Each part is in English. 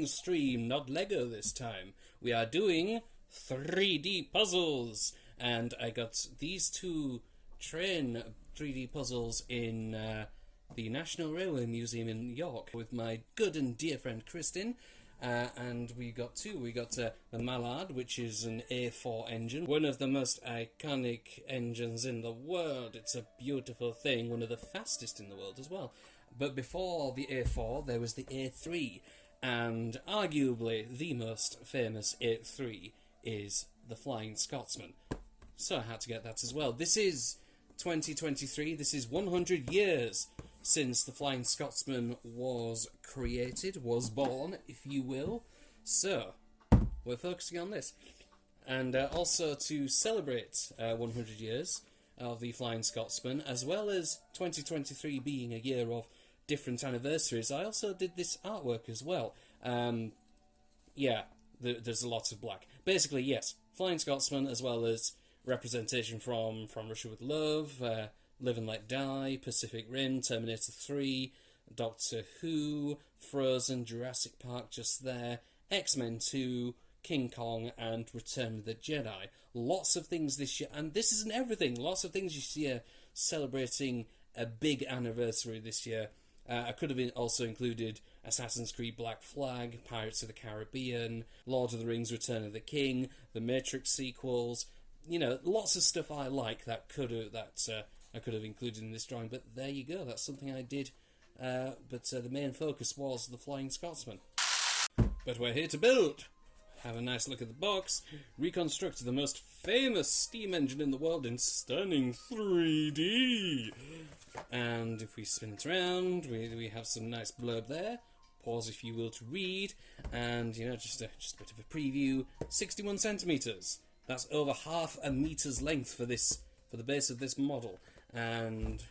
stream, not Lego this time. We are doing 3D puzzles, and I got these two train 3D puzzles in the National Railway Museum in York with my good and dear friend Kristin. And we got two. We got the Mallard, which is an A4 engine, one of the most iconic engines in the world. It's a beautiful thing, one of the fastest in the world as well. But before the A4, there was the A3, and arguably the most famous A3 is the Flying Scotsman. So I had to get that as well. This is 2023, this is 100 years since the Flying Scotsman was created, was born, if you will. So, we're focusing on this. And also to celebrate 100 years of the Flying Scotsman, as well as 2023 being a year of different anniversaries, I also did this artwork as well. Yeah, there's a lot of black. Basically, yes, Flying Scotsman, as well as representation from Russia with Love, Live and Let Die, Pacific Rim, Terminator 3, Doctor Who, Frozen, Jurassic Park just there, X-Men 2, King Kong, and Return of the Jedi. Lots of things this year, and this isn't everything, lots of things this year celebrating a big anniversary this year. I could have also included Assassin's Creed Black Flag, Pirates of the Caribbean, Lord of the Rings Return of the King, the Matrix sequels, you know, lots of stuff I like that I could have included in this drawing, but there you go, that's something I did. But the main focus was the Flying Scotsman. But we're here to build! Have a nice look at the box. Reconstruct the most famous steam engine in the world in stunning 3D! And if we spin it around, we have some nice blurb there. Pause if you will to read. And, you know, just a bit of a preview. 61 centimetres. That's over half a meter's length for the base of this model. And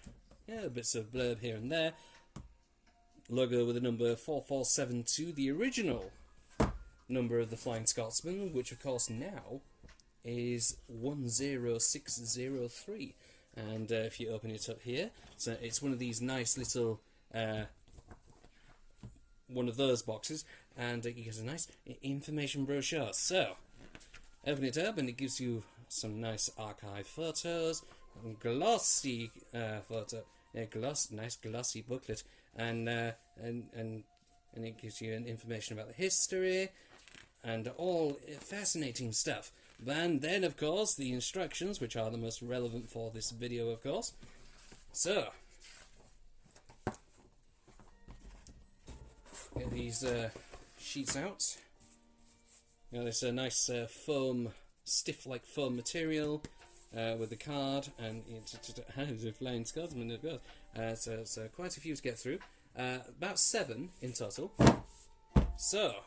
yeah, bits of blurb here and there. Logo with the number 4472, the original number of the Flying Scotsman, which of course now is 10603. And if you open it up here, so it's one of these nice little one of those boxes, and you get a nice information brochure. So open it up, and it gives you some nice archive photos, glossy photo, nice glossy booklet, and it gives you information about the history and all fascinating stuff. And then, of course, the instructions, which are the most relevant for this video, of course. So, get these sheets out. Now, there's a nice foam, stiff-like foam material with the card, and it's a Flying Scotsman, of course. So quite a few to get through. About 7 in total. So,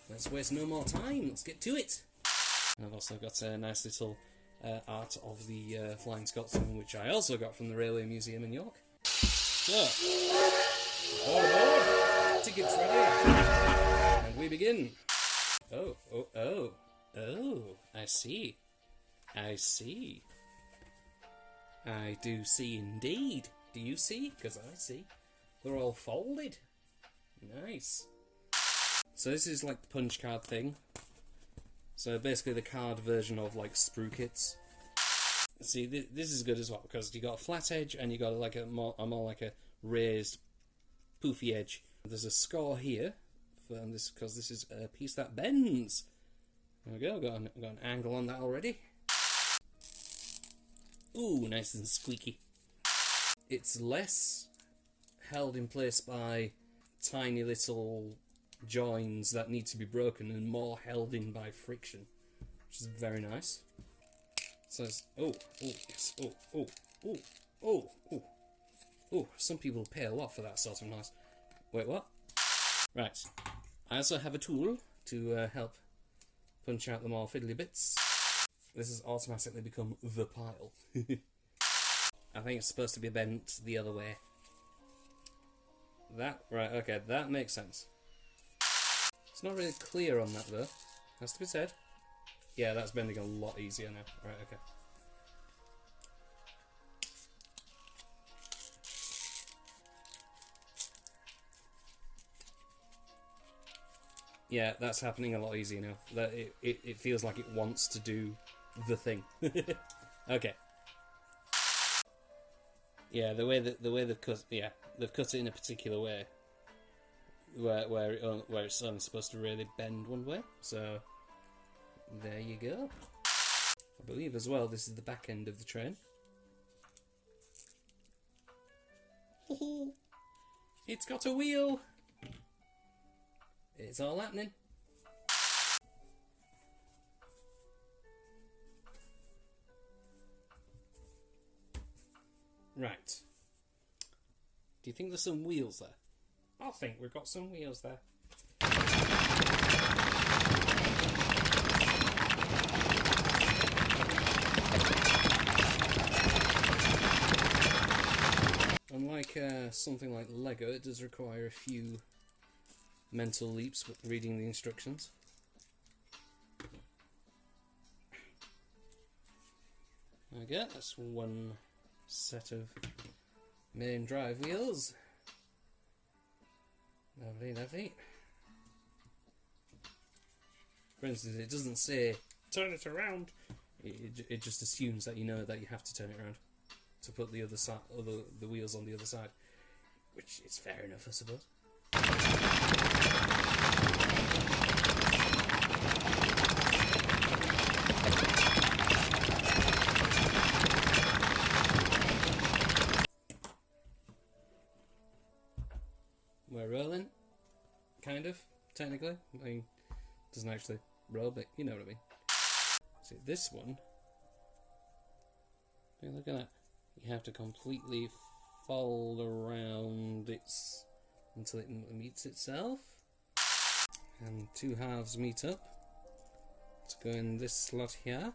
let's waste no more time. Let's get to it. And I've also got a nice little art of the Flying Scotsman, which I also got from the Railway Museum in York. So, all aboard, tickets ready, and we begin. Oh, I see. I do see indeed. Do you see? Because I see. They're all folded. Nice. So this is like the punch card thing. So basically the card version of like sprue kits. See, this is good as well because you got a flat edge and you got like a more like a raised, poofy edge. There's a score here for this because this is a piece that bends. There we go. Got an angle on that already. Ooh, nice and squeaky. It's less held in place by tiny little joins that need to be broken and more held in by friction, which is very nice. So it's, yes, some people pay a lot for that sort of noise. Wait, what? Right, I also have a tool to help punch out the more fiddly bits. This has automatically become the pile. I think it's supposed to be bent the other way. Right, okay, that makes sense. It's not really clear on that though, has to be said. Yeah, that's bending a lot easier now. Right, okay. Yeah, that's happening a lot easier now. That it feels like it wants to do the thing. Okay. Yeah, the way they've cut, they've cut it in a particular way, where it's only supposed to really bend one way. So there you go. I believe as well this is the back end of the train. It's got a wheel. It's all happening. Right. Do you think there's some wheels there? I think we've got some wheels there. Unlike something like Lego, it does require a few mental leaps with reading the instructions. Okay, that's one set of main drive wheels. Lovely, lovely. For instance, it doesn't say turn it around. It just assumes that you know that you have to turn it around to put the other side, the wheels on the other side, which is fair enough, I suppose. We're rolling, kind of, technically. I mean, it doesn't actually roll, but you know what I mean. See, this one, look at that. You have to completely fold around until it meets itself. And two halves meet up to go in this slot here.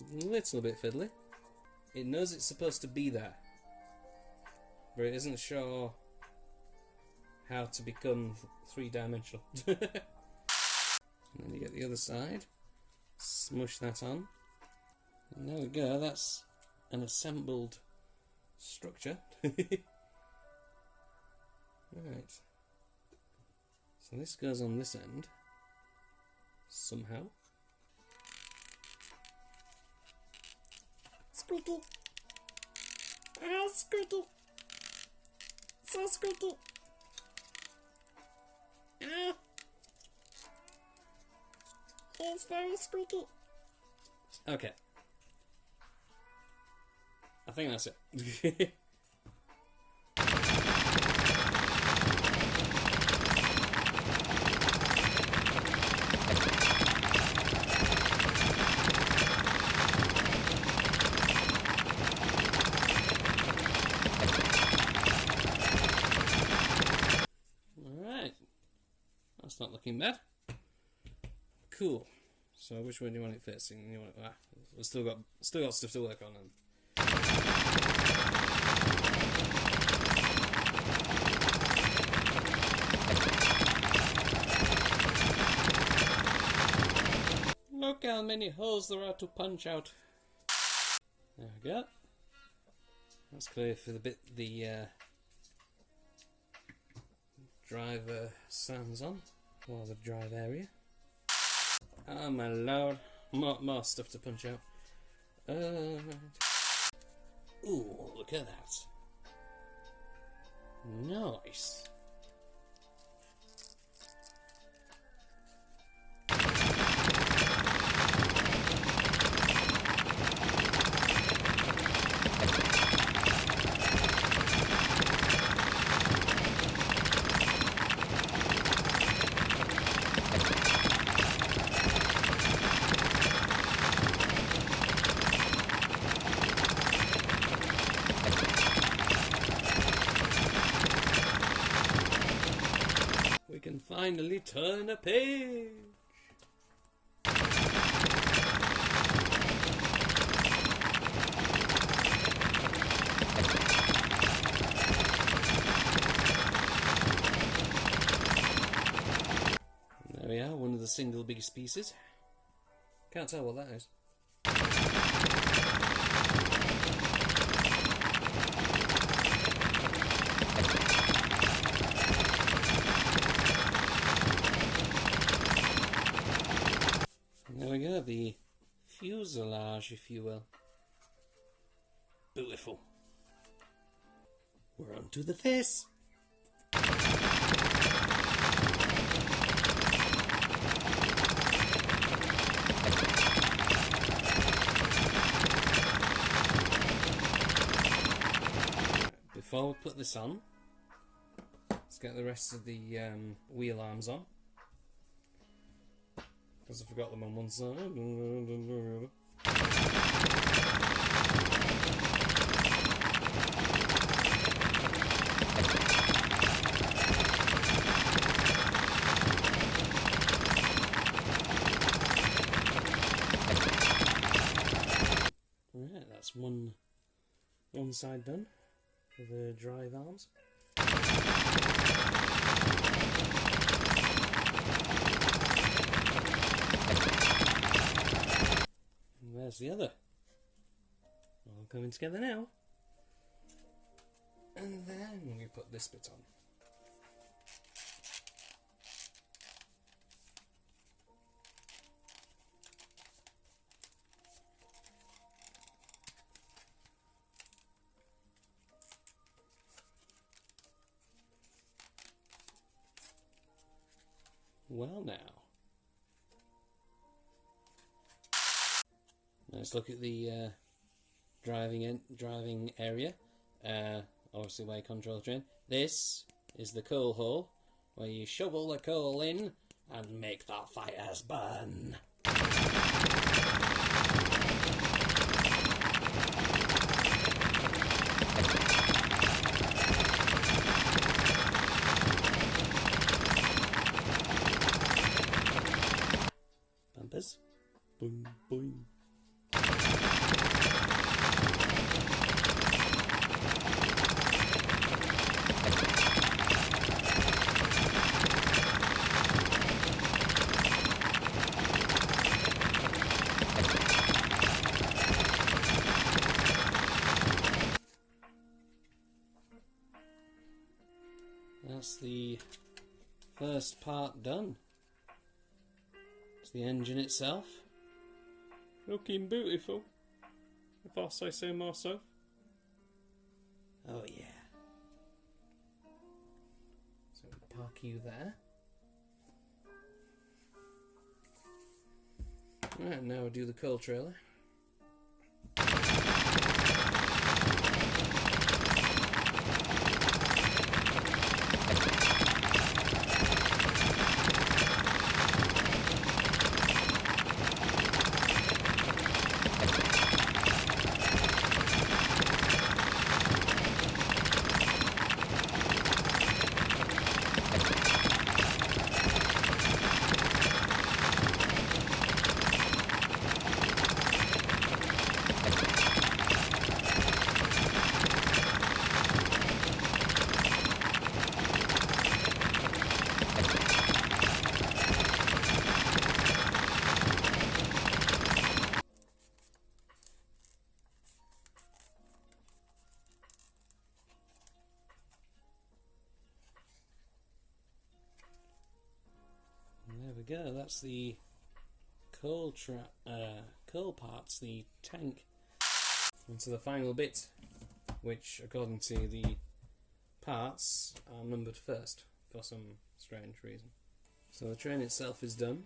A little bit fiddly. It knows it's supposed to be there, but it isn't sure how to become three-dimensional. And then you get the other side, smush that on, and there we go, that's an assembled structure. Right, so this goes on this end, somehow. Squeaky. Ah, squeaky. So squeaky. Ah. It's very squeaky. Okay. I think that's it. Alright. That's not looking bad. Cool. So which one do you want it facing? You want it, we've still got stuff to work on. Look how many holes there are to punch out. There we go. That's clear for the driver sounds on, or the drive area. Oh my lord, more stuff to punch out. Ooh, look at that. Nice. We can finally turn a page. There we are, one of the single biggest pieces. Can't tell what that is. There we go, the fuselage, if you will. Beautiful. We're on to the face. Before we put this on, let's get the rest of the wheel arms on. Because I forgot them on one side. Alright, that's one side done for the drive arms. And there's the other. All coming together now. And then we put this bit on. Well now. Let's look at the driving area. Obviously where control train. This is the coal hole where you shovel the coal in and make the fires burn. Bumpers. Boom, boom. That's the first part done. It's the engine itself. Looking beautiful, if I say so myself. Oh yeah. So we'll park you there. Right, now we'll do the coal trailer. There we go, that's the coal parts, the tank. And to the final bit, which according to the parts are numbered first for some strange reason. So the train itself is done,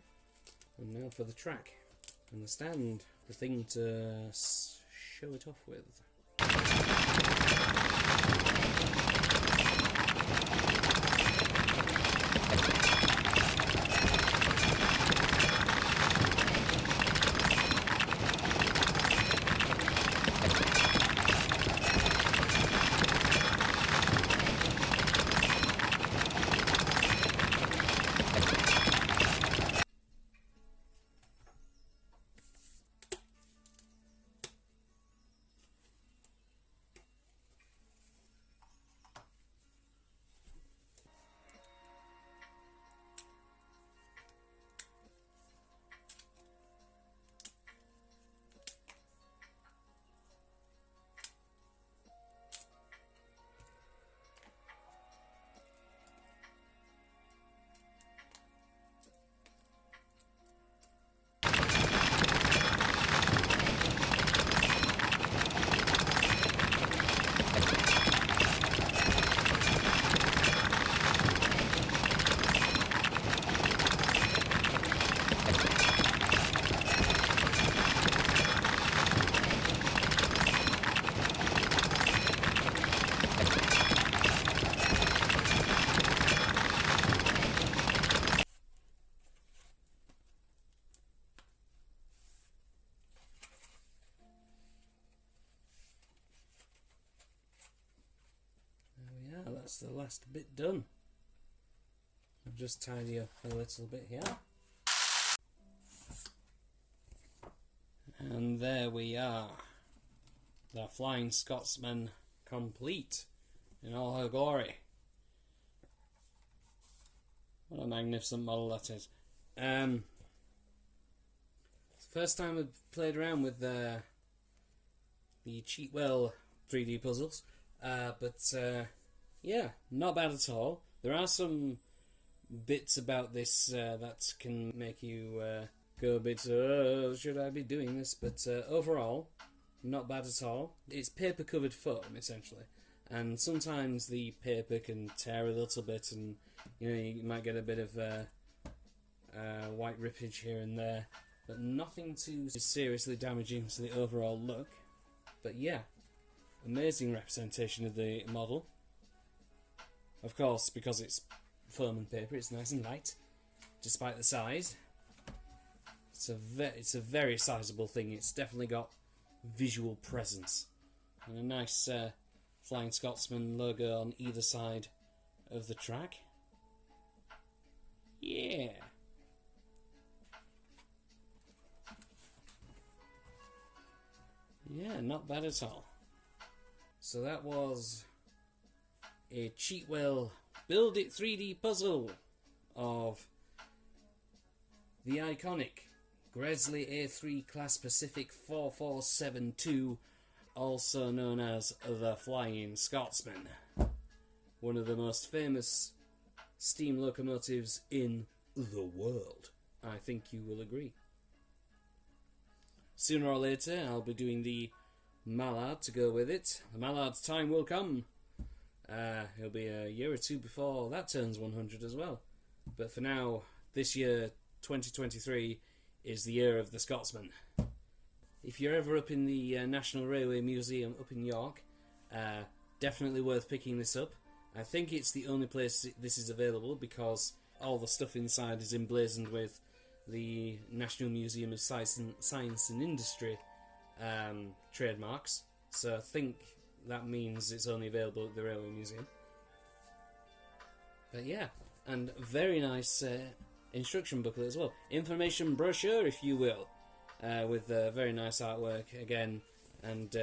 and now for the track and the stand, the thing to show it off with. that's the last bit done. I'll just tidy up a little bit here. And there we are. The Flying Scotsman complete in all her glory. What a magnificent model that is. It's the first time I've played around with the Cheatwell 3D puzzles. Yeah, not bad at all. There are some bits about this that can make you go a bit, oh, should I be doing this? But overall, not bad at all. It's paper covered foam, essentially. And sometimes the paper can tear a little bit, and you might get a bit of white rippage here and there, but nothing too seriously damaging to the overall look. But yeah, amazing representation of the model. Of course, because it's foam and paper, it's nice and light, despite the size. It's a very sizable thing. It's definitely got visual presence, and a nice Flying Scotsman logo on either side of the track. Yeah. Yeah, not bad at all. So that was a Cheatwell Build It 3D puzzle of the iconic Gresley A3 Class Pacific 4472, also known as the Flying Scotsman. One of the most famous steam locomotives in the world. I think you will agree. Sooner or later, I'll be doing the Mallard to go with it. The Mallard's time will come. It'll be a year or two before that turns 100 as well. But for now, this year, 2023, is the year of the Scotsman. If you're ever up in the National Railway Museum up in York, definitely worth picking this up. I think it's the only place this is available because all the stuff inside is emblazoned with the National Museum of Science and Industry trademarks. So I think that means it's only available at the Railway Museum. But yeah, and very nice instruction booklet as well. Information brochure, if you will, with very nice artwork again, and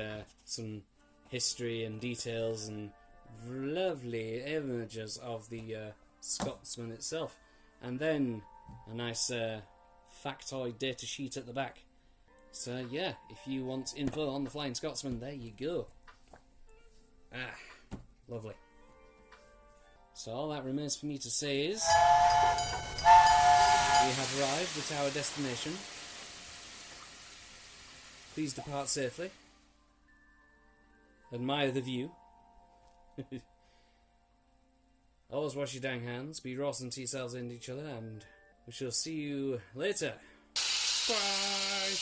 some history and details and lovely images of the Scotsman itself. And then a nice factoid data sheet at the back. So yeah, if you want info on the Flying Scotsman, there you go. Lovely. So all that remains for me to say is we have arrived at our destination. Please depart safely. Admire the view. Always wash your dang hands, be Ross and T-cells into each other, and we shall see you later. Bye!